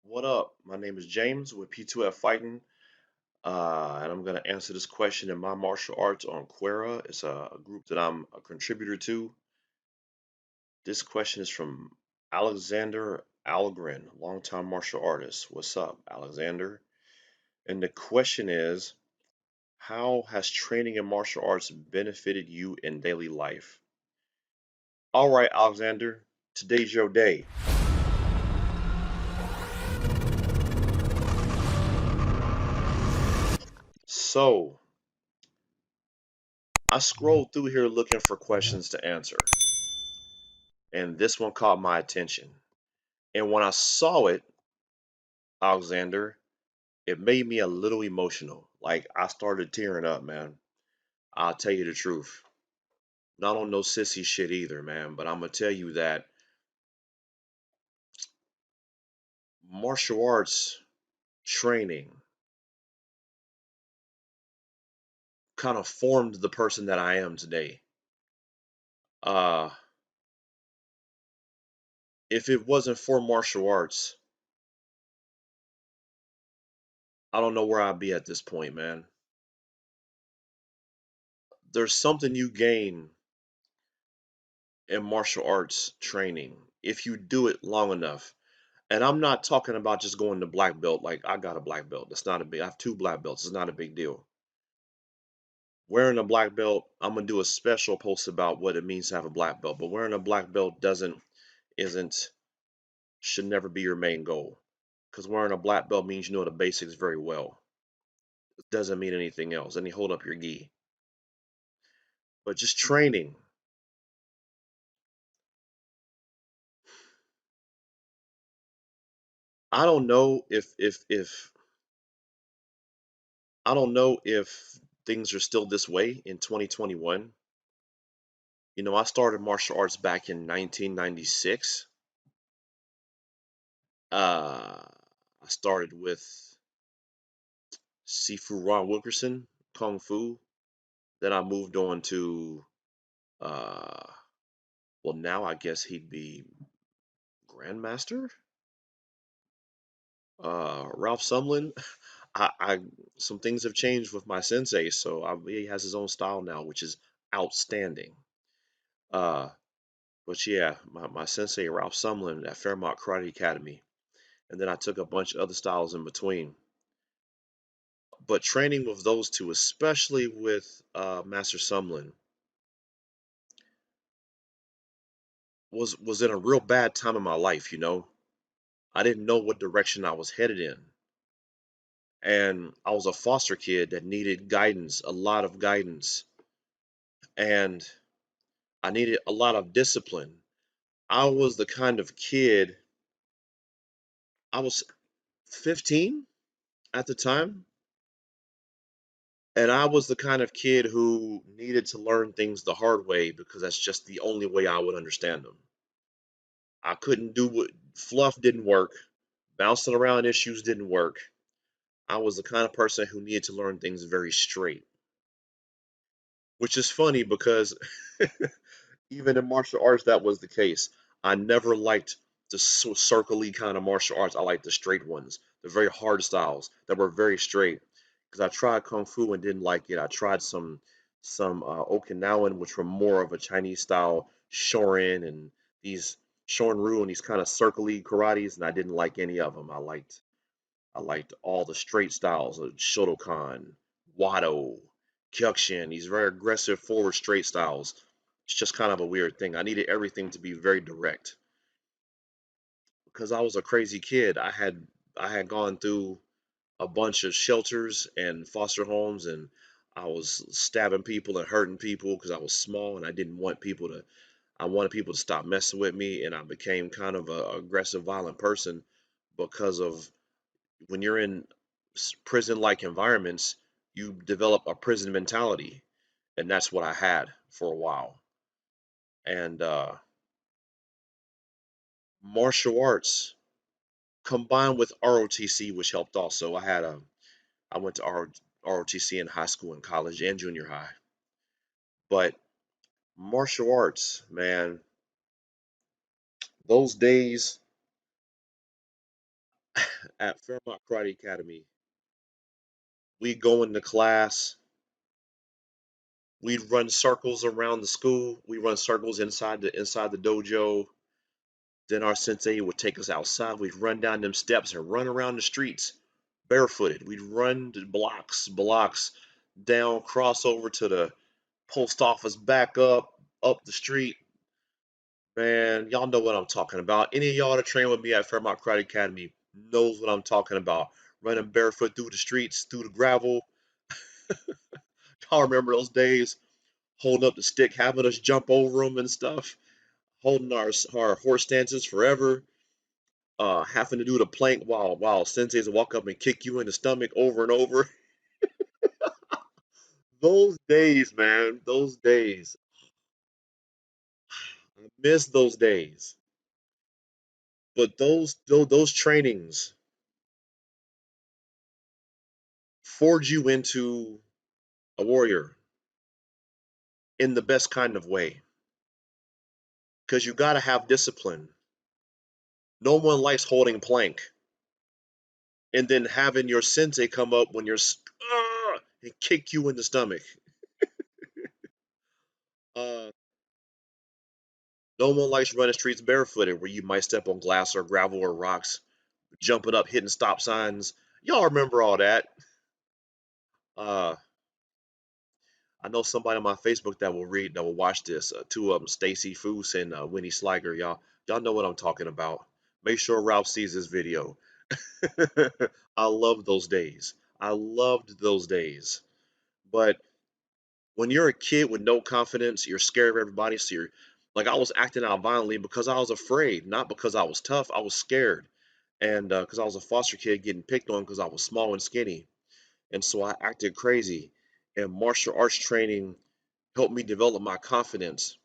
What up? My name is James with P2F Fighting, and I'm going to answer this question in my martial arts on Quera. It's a group that I'm a contributor to. This question is from Alexander Algren, longtime martial artist. What's up, Alexander? And the question is, how has training in martial arts benefited you in daily life? All right, Alexander, today's your day. So, I scrolled through here looking for questions to answer, and this one caught my attention. And when I saw it, Alexander, it made me a little emotional. Like I started tearing up, man. I'll tell you the truth. Not on no sissy shit either, man, but I'm gonna tell you that martial arts training kind of formed the person that I am today. Uh if it wasn't for martial arts, I don't know where I'd be at this point, man. There's something you gain in martial arts training if you do it long enough. And I'm not talking about just going to black belt. Like I got a black belt. That's not a big. I have two black belts. It's not a big deal. Wearing a black belt, I'm gonna do a special post about what it means to have a black belt. But wearing a black belt doesn't, isn't, should never be your main goal. Because wearing a black belt means you know the basics very well. It doesn't mean anything else. And you hold up your gi. But just training. I don't know if I don't know if things are still this way in 2021. You know, I started martial arts back in 1996. I started with Sifu Ron Wilkerson, Kung Fu. Then I moved on to, uh, well, now I guess he'd be Grandmaster, Ralph Sumlin. I some things have changed with my sensei, so he has his own style now, which is outstanding. Uh, but yeah, my sensei Ralph Sumlin at Fairmont Karate Academy, and then I took a bunch of other styles in between. But training with those two, especially with Master Sumlin, was in a real bad time in my life. You know, I didn't know what direction I was headed in, and I was a foster kid that needed guidance, a lot of guidance, and I needed a lot of discipline. I was the kind of kid. I was 15 at the time, and I was the kind of kid who needed to learn things the hard way because that's just the only way I would understand them. I couldn't do what fluff didn't work. Bouncing around issues didn't work. I was the kind of person who needed to learn things very straight, which is funny because even in martial arts, that was the case. I never liked the circly kind of martial arts. I liked the straight ones, the very hard styles that were very straight. Because I tried kung fu and didn't like it. I tried some Okinawan, which were more of a Chinese style Shorin and these Shorin-ryu and these kind of circly karates, and I didn't like any of them. I liked all the straight styles of Shotokan, Wado, Kyokushin, these very aggressive forward straight styles. It's just kind of a weird thing. I needed everything to be very direct because I was a crazy kid. I had gone through a bunch of shelters and foster homes, and I was stabbing people and hurting people because I was small and I didn't want people to. I wanted people to stop messing with me, and I became kind of a aggressive, violent person because of when you're in prison-like environments, you develop a prison mentality, and that's what I had for a while. And martial arts combined with ROTC, which helped also. I went to ROTC in high school and college and junior high. But martial arts, man, those days, at Fairmont Karate Academy, we go into class, we'd run circles around the school, we run circles inside the dojo. Then our sensei would take us outside. We'd run down them steps and run around the streets barefooted. We'd run the blocks down, cross over to the post office, back up the street. Man, y'all know what I'm talking about. Any of y'all that train with me at Fairmont Karate Academy knows what I'm talking about. Running barefoot through the streets, through the gravel. Y'all remember those days? Holding up the stick, having us jump over them and stuff. Holding our horse stances forever. Having to do the plank while senseis walk up and kick you in the stomach over and over. Those days, man, those days. I miss those days. But those trainings forge you into a warrior in the best kind of way. Because you got to have discipline. No one likes holding plank and then having your sensei come up when you're and kick you in the stomach. Uh, no one likes running streets barefooted where you might step on glass or gravel or rocks, jumping up, hitting stop signs. Y'all remember all that? Uh, I know somebody on my Facebook that will watch this. Two of them, Stacy Foose and Winnie Sliger. Y'all know what I'm talking about. Make sure Ralph sees this video. I love those days. I loved those days. But when you're a kid with no confidence, you're scared of everybody. So you're like, I was acting out violently because I was afraid, not because I was tough. I was scared, and because I was a foster kid getting picked on because I was small and skinny, and so I acted crazy. And martial arts training helped me develop my confidence.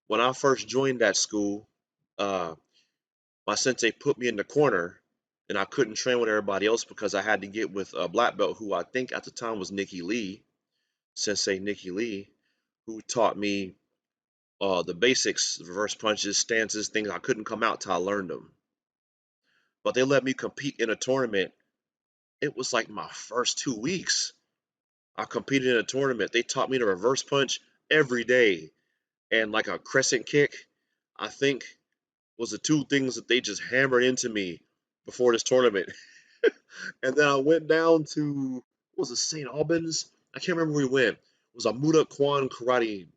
When I first joined that school, uh, my sensei put me in the corner, and I couldn't train with everybody else because I had to get with a black belt who I think at the time was Nikki Lee, Sensei Nikki Lee, who taught me the basics, reverse punches, stances, things I couldn't come out till I learned them. But they let me compete in a tournament. It was like my first 2 weeks. I competed in a tournament. They taught me to reverse punch every day and like a crescent kick. I think was the two things that they just hammered into me before this tournament. And then I went down to what was it, St. Albans? I can't remember where we went. It was a Muda Kwan karate. It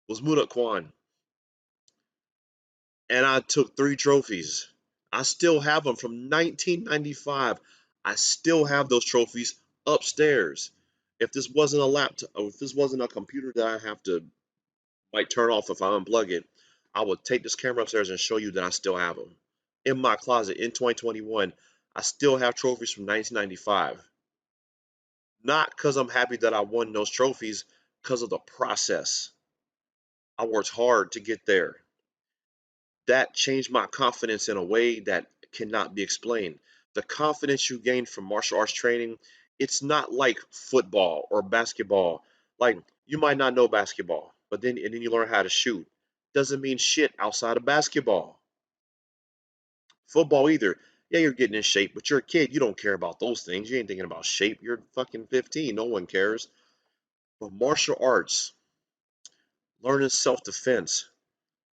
was Muda Kwan, and I took 3 trophies. I still have them from 1995. I still have those trophies upstairs. If this wasn't a laptop, or if this wasn't a computer that I have to like turn off if I unplug it, I would take this camera upstairs and show you that I still have them in my closet in 2021. I still have trophies from 1995. Not because I'm happy that I won those trophies, because of the process. I worked hard to get there. That changed my confidence in a way that cannot be explained. The confidence you gain from martial arts training, it's not like football or basketball. Like you might not know basketball, but then you learn how to shoot. Doesn't mean shit outside of basketball. Football either. Yeah, you're getting in shape, but you're a kid. You don't care about those things. You ain't thinking about shape. You're fucking 15. No one cares. But martial arts, learning self-defense,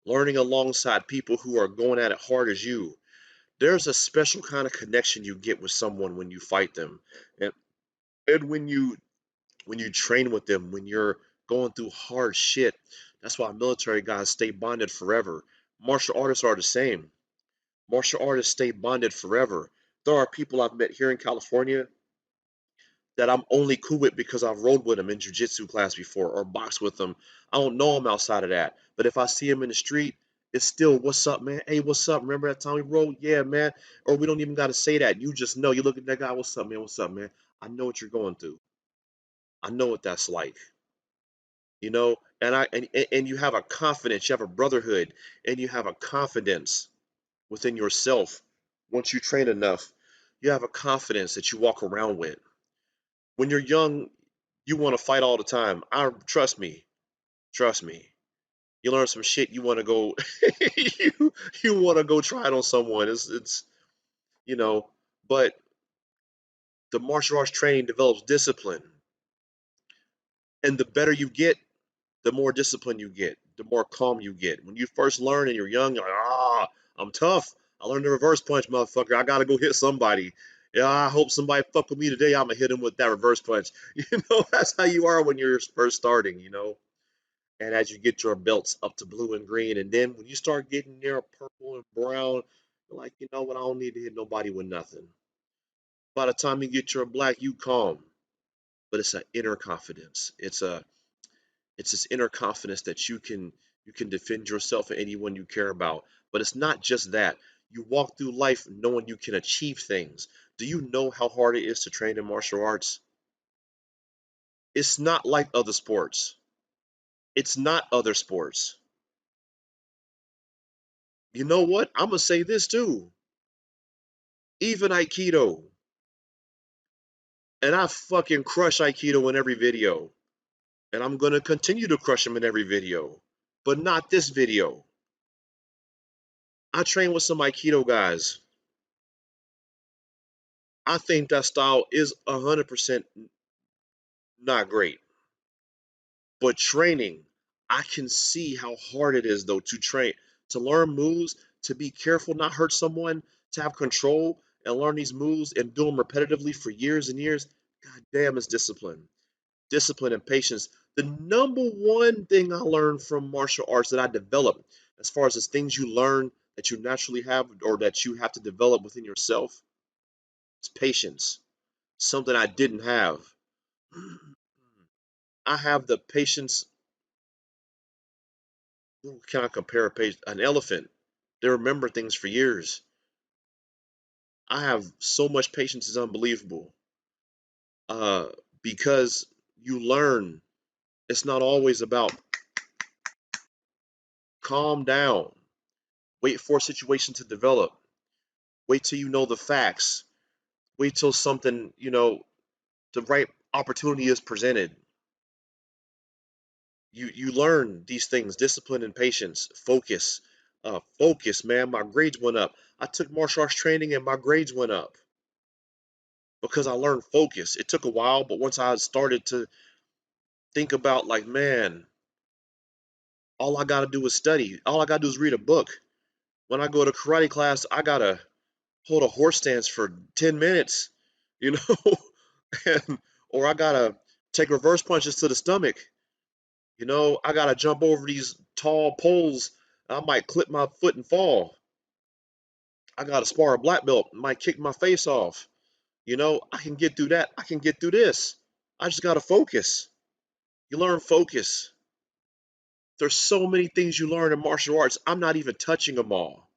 learning alongside people who are going at it hard as you, there's a special kind of connection you get with someone when you fight them, and and when you train with them, when you're going through hard shit. That's why military guys stay bonded forever. Martial artists are the same. Martial artists stay bonded forever. There are people I've met here in California that I'm only cool with because I've rode with them in jiu-jitsu class before or boxed with them. I don't know them outside of that. But if I see them in the street, it's still, what's up, man? Hey, what's up? Remember that time we rode? Yeah, man. Or we don't even got to say that. You just know. You look at that guy, what's up, man? What's up, man? I know what you're going through. I know what that's like. You know, and you have a confidence, you have a brotherhood, and you have a confidence within yourself. Once you train enough, you have a confidence that you walk around with. When you're young, you want to fight all the time. I trust me. You learn some shit, you want to go, you want to go try it on someone. It's you know, but the martial arts training develops discipline. And the better you get, the more discipline you get, the more calm you get. When you first learn and you're young, you're like, I'm tough. I learned the reverse punch, motherfucker. I gotta go hit somebody. Yeah, I hope somebody fuck with me today. I'm gonna hit him with that reverse punch. That's how you are when you're first starting. And as you get your belts up to blue and green, and then when you start getting near purple and brown, you're like, you know what? I don't need to hit nobody with nothing. By the time you get your black, you calm. But it's an inner confidence. It's this inner confidence that you can defend yourself and anyone you care about. But it's not just that. You walk through life knowing you can achieve things. Do you know how hard it is to train in martial arts? It's not like other sports. It's not other sports. You know what? I'm gonna say this too. Even Aikido, and I fucking crush Aikido in every video, and I'm gonna continue to crush him in every video, but not this video. I train with some Aikido guys. I think that style is 100% not great. But training, I can see how hard it is though to train, to learn moves, to be careful, not hurt someone, to have control and learn these moves and do them repetitively for years and years. God damn, it's discipline. Discipline and patience. The number one thing I learned from martial arts that I developed, as far as the things you learn that you naturally have or that you have to develop within yourself, is patience. Something I didn't have. I have the patience. Can I compare an elephant? They remember things for years. I have so much patience, it's unbelievable. Uh, because you learn, it's not always about calm down, wait for a situation to develop, wait till you know the facts, wait till something, the right opportunity is presented. You learn these things, discipline and patience, focus. Focus, man. My grades went up. I took martial arts training and my grades went up because I learned focus. It took a while, but once I started to think about, like, man, all I gotta do is study. All I gotta do is read a book. When I go to karate class, I gotta hold a horse stance for 10 minutes, you know, and or I gotta take reverse punches to the stomach. I gotta jump over these tall poles. I might clip my foot and fall. I gotta spar a black belt, might kick my face off. I can get through that. I can get through this. I just gotta focus. You learn focus. There's so many things you learn in martial arts. I'm not even touching them all.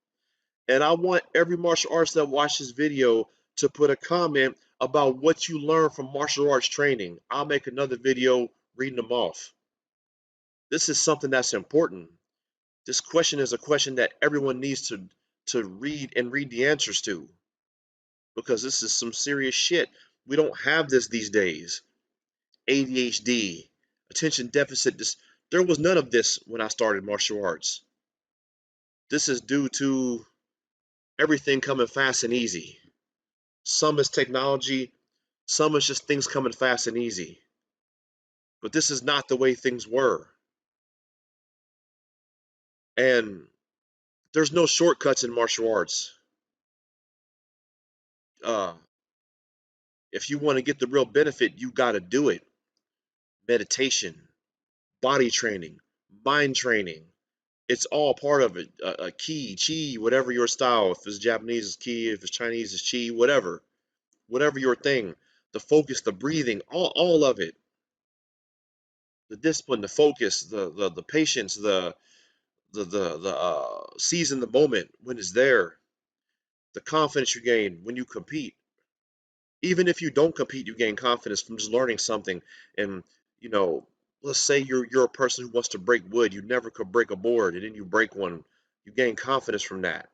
And I want every martial artist that watches this video to put a comment about what you learn from martial arts training. I'll make another video reading them off. This is something that's important. This question is a question that everyone needs to read and read the answers to, because this is some serious shit. We don't have this these days. ADHD, attention deficit. There was none of this when I started martial arts. This is due to everything coming fast and easy. Some is technology, some is just things coming fast and easy. But this is not the way things were. And there's no shortcuts in martial arts. Uh, if you want to get the real benefit, you got to do it. Meditation, body training, mind training. It's all part of it. Ki, chi, whatever your style. If it's Japanese, it's ki. If it's Chinese, it's chi. Whatever your thing. The focus, the breathing, all of it. The discipline, the focus, the patience, the seize in the moment when it's there, the confidence you gain when you compete. Even if you don't compete, you gain confidence from just learning something. And you know, let's say you're a person who wants to break wood. You never could break a board, and then you break one. You gain confidence from that.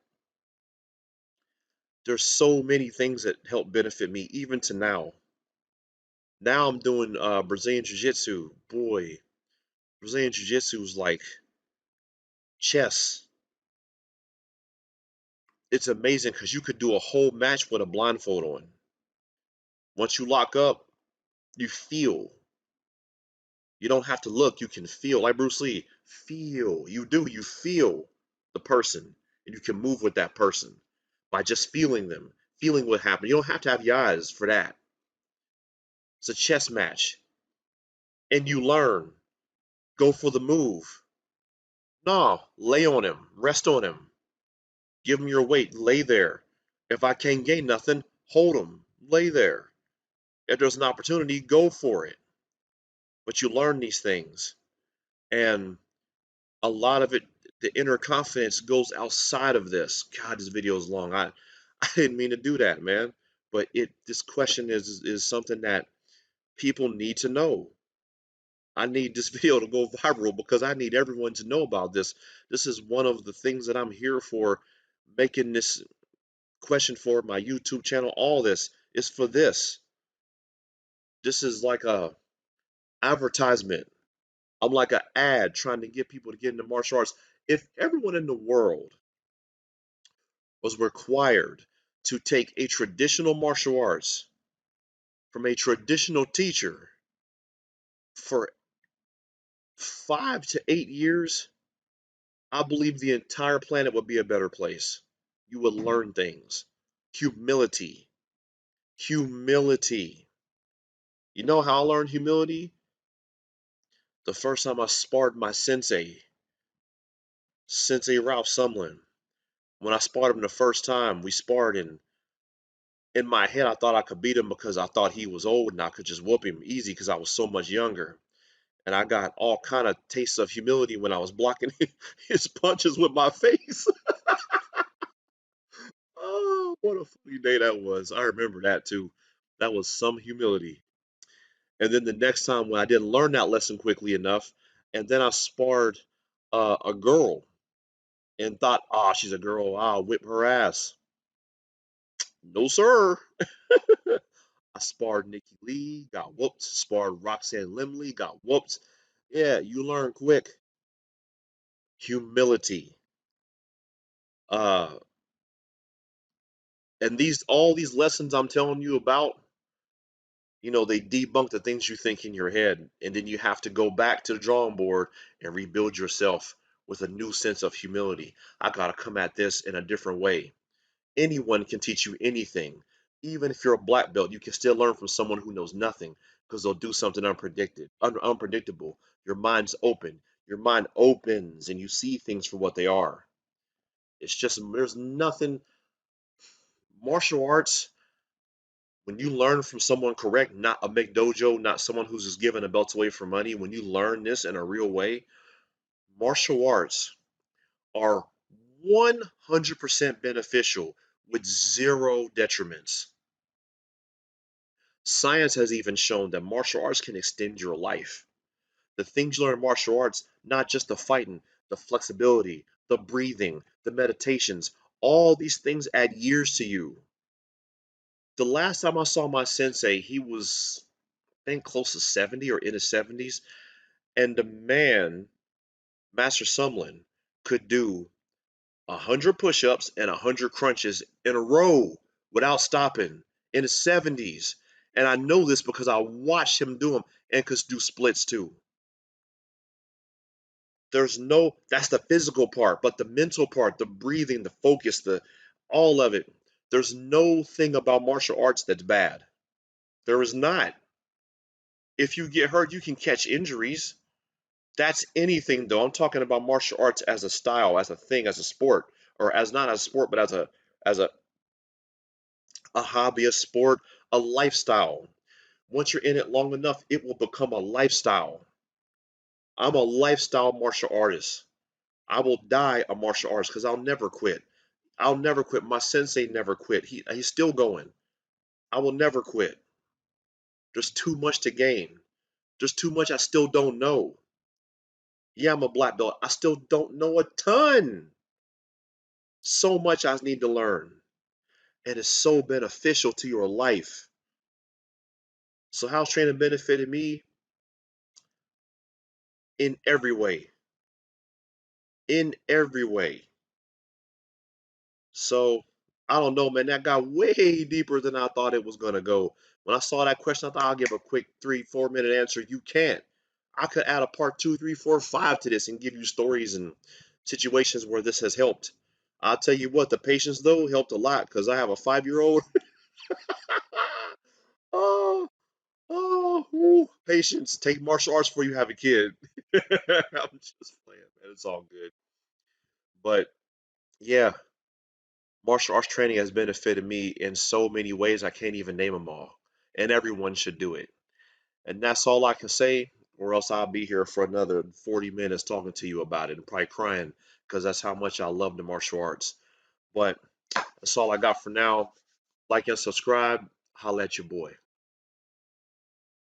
There's so many things that help benefit me, even to now. Now I'm doing Brazilian Jiu Jitsu. Boy, Brazilian Jiu Jitsu is like chess. It's amazing because you could do a whole match with a blindfold on. Once you lock up, you feel. You don't have to look, you can feel. Like Bruce Lee, feel. You feel the person, and you can move with that person by just feeling them, feeling what happened. You don't have to have your eyes for that. It's a chess match, and you learn. Go for the move. No, lay on him, rest on him, give him your weight, lay there. If I can't gain nothing, hold him, lay there. If there's an opportunity, go for it. But you learn these things, and a lot of it, the inner confidence goes outside of this. God, this video is long. I didn't mean to do that, man. But this question is something that people need to know. I need this video to go viral because I need everyone to know about this. This is one of the things that I'm here for, making this question for my YouTube channel. All this is for this. This is like a advertisement. I'm like an ad trying to get people to get into martial arts. If everyone in the world was required to take a traditional martial arts from a traditional teacher for 5 to 8 years, I believe the entire planet would be a better place. You would learn things. Humility. Humility. You know how I learned humility? The first time I sparred my Sensei Ralph Sumlin. When I sparred him the first time, we sparred, and in my head I thought I could beat him because I thought he was old and I could just whoop him easy because I was so much younger. And I got all kind of tastes of humility when I was blocking his punches with my face. Oh, what a funny day that was. I remember that too. That was some humility. And then the next time when I didn't learn that lesson quickly enough, and then I sparred a girl and thought, ah, she's a girl, I'll whip her ass. No, sir. I sparred Nikki Lee, got whooped. Sparred Roxanne Limley, got whooped. Yeah, you learn quick. Humility. Uh, and all these lessons I'm telling you about, they debunk the things you think in your head, and then you have to go back to the drawing board and rebuild yourself with a new sense of humility. I gotta come at this in a different way. Anyone can teach you anything. Even if you're a black belt, you can still learn from someone who knows nothing because they'll do something unpredictable. Your mind's open. Your mind opens and you see things for what they are. It's just, there's nothing. Martial arts, when you learn from someone correct, not a McDojo, not someone who's just giving a belt away for money, when you learn this in a real way, martial arts are 100% beneficial with zero detriments. Science has even shown that martial arts can extend your life. The things you learn in martial arts, not just the fighting, the flexibility, the breathing, the meditations, all these things add years to you. The last time I saw my sensei, he was, I think, close to 70 or in his 70s. And the man, Master Sumlin, could do 100 push-ups and 100 crunches in a row without stopping in his 70s. And I know this because I watched him do them, and could do splits too. That's the physical part, but the mental part, the breathing, the focus, all of it. There's no thing about martial arts that's bad. There is not. If you get hurt, you can catch injuries. That's anything though. I'm talking about martial arts as a style, as a thing, as a sport, or as not as a sport, but as a hobby, a sport, a lifestyle. Once you're in it long enough, it will become a lifestyle. I'm a lifestyle martial artist. I will die a martial artist because I'll never quit. I'll never quit. My sensei never quit. He's still going. I will never quit. There's too much to gain. There's too much I still don't know. Yeah, I'm a black belt. I still don't know a ton. So much I need to learn. And it's so beneficial to your life. So how's training benefited me? In every way. In every way. So I don't know, man. That got way deeper than I thought it was gonna go. When I saw that question, I thought I'll give a quick 3, 4 minute answer. You can't. I could add a part two, three, four, five to this and give you stories and situations where this has helped. I'll tell you what, the patience though helped a lot because I have a 5 year old. Oh, patience. Take martial arts before you have a kid. I'm just playing, man. It's all good. But yeah, martial arts training has benefited me in so many ways I can't even name them all. And everyone should do it. And that's all I can say, or else I'll be here for another 40 minutes talking to you about it and probably crying because that's how much I love the martial arts. But that's all I got for now. Like and subscribe. Holla at your boy.